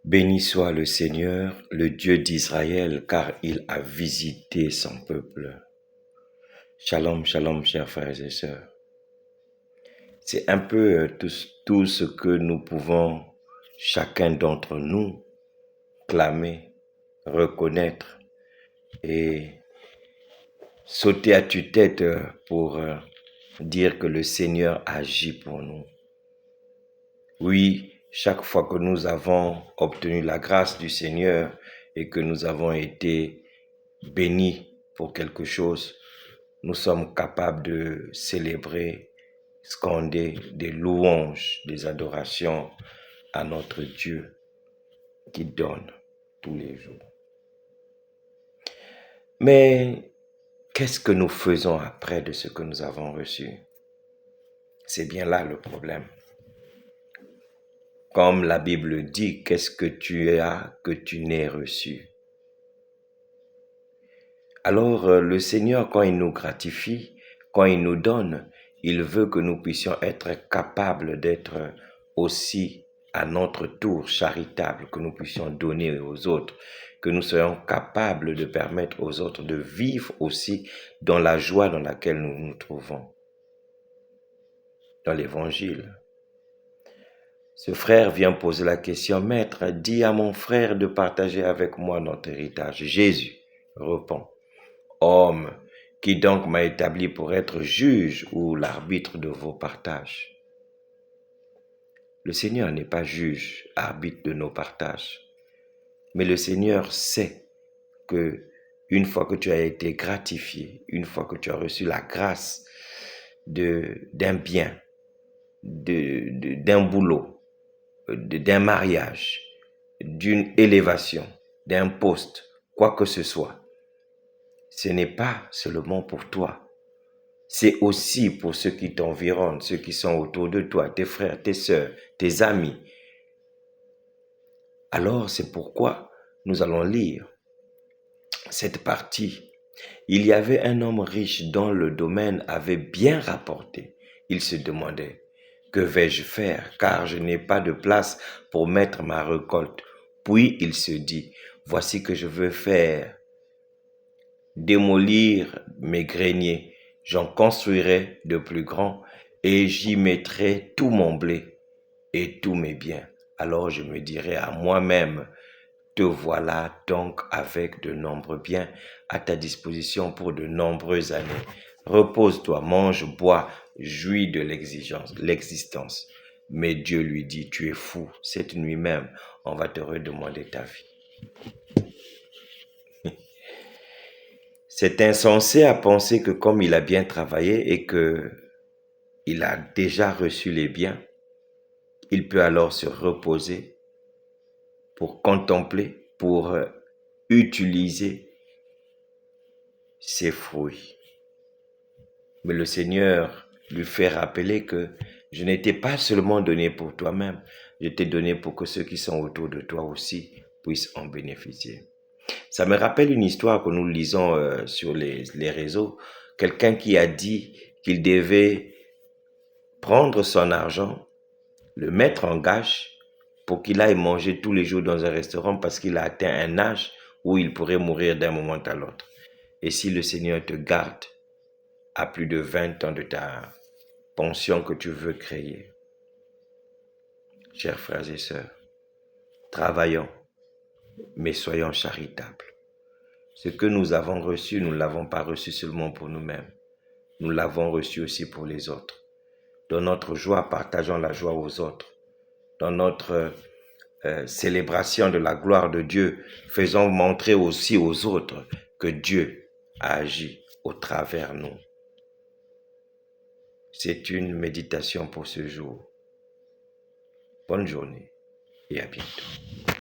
Béni soit le Seigneur, le Dieu d'Israël, car il a visité son peuple. Shalom, shalom, chers frères et sœurs. C'est un peu tout ce que nous pouvons, chacun d'entre nous, clamer, reconnaître et sauter à tue-tête pour dire que le Seigneur agit pour nous. Oui, chaque fois que nous avons obtenu la grâce du Seigneur et que nous avons été bénis pour quelque chose, nous sommes capables de célébrer, scander des louanges, des adorations à notre Dieu qui donne tous les jours. Mais qu'est-ce que nous faisons après de ce que nous avons reçu? C'est bien là le problème. Comme la Bible dit, qu'est-ce que tu as que tu n'aies reçu? Alors le Seigneur, quand il nous gratifie, quand il nous donne, il veut que nous puissions être capables d'être aussi à notre tour charitables, que nous puissions donner aux autres, que nous soyons capables de permettre aux autres de vivre aussi dans la joie dans laquelle nous nous trouvons. Dans l'Évangile, ce frère vient poser la question, « Maître, dis à mon frère de partager avec moi notre héritage. » Jésus répond, « Homme, qui donc m'a établi pour être juge ou l'arbitre de vos partages? » Le Seigneur n'est pas juge, arbitre de nos partages. Mais le Seigneur sait que une fois que tu as été gratifié, une fois que tu as reçu la grâce d'un bien, d'un boulot, d'un mariage, d'une élévation, d'un poste, quoi que ce soit, ce n'est pas seulement pour toi. C'est aussi pour ceux qui t'environnent, ceux qui sont autour de toi, tes frères, tes sœurs, tes amis. Alors c'est pourquoi nous allons lire cette partie. Il y avait un homme riche dont le domaine avait bien rapporté. Il se demandait, que vais-je faire, car je n'ai pas de place pour mettre ma récolte. Puis il se dit, voici que je veux faire démolir mes greniers, j'en construirai de plus grands et j'y mettrai tout mon blé et tous mes biens. Alors je me dirai à moi-même, te voilà donc avec de nombreux biens à ta disposition pour de nombreuses années. Repose-toi, mange, bois, jouis de l'existence. Mais Dieu lui dit, tu es fou, cette nuit même, on va te redemander ta vie. Cet insensé a pensé que comme il a bien travaillé et que il a déjà reçu les biens, il peut alors se reposer pour contempler, pour utiliser ses fruits. Mais le Seigneur lui fait rappeler que je n'étais pas seulement donné pour toi-même, je t'ai donné pour que ceux qui sont autour de toi aussi puissent en bénéficier. Ça me rappelle une histoire que nous lisons sur les réseaux. Quelqu'un qui a dit qu'il devait prendre son argent, le mettre en gage pour qu'il aille manger tous les jours dans un restaurant parce qu'il a atteint un âge où il pourrait mourir d'un moment à l'autre. Et si le Seigneur te garde à plus de 20 ans de ta pension que tu veux créer, chers frères et sœurs, travaillons, mais soyons charitables. Ce que nous avons reçu, nous ne l'avons pas reçu seulement pour nous-mêmes. Nous l'avons reçu aussi pour les autres. Dans notre joie, partageons la joie aux autres. Dans notre célébration de la gloire de Dieu, faisons montrer aussi aux autres que Dieu a agi au travers nous. C'est une méditation pour ce jour. Bonne journée et à bientôt.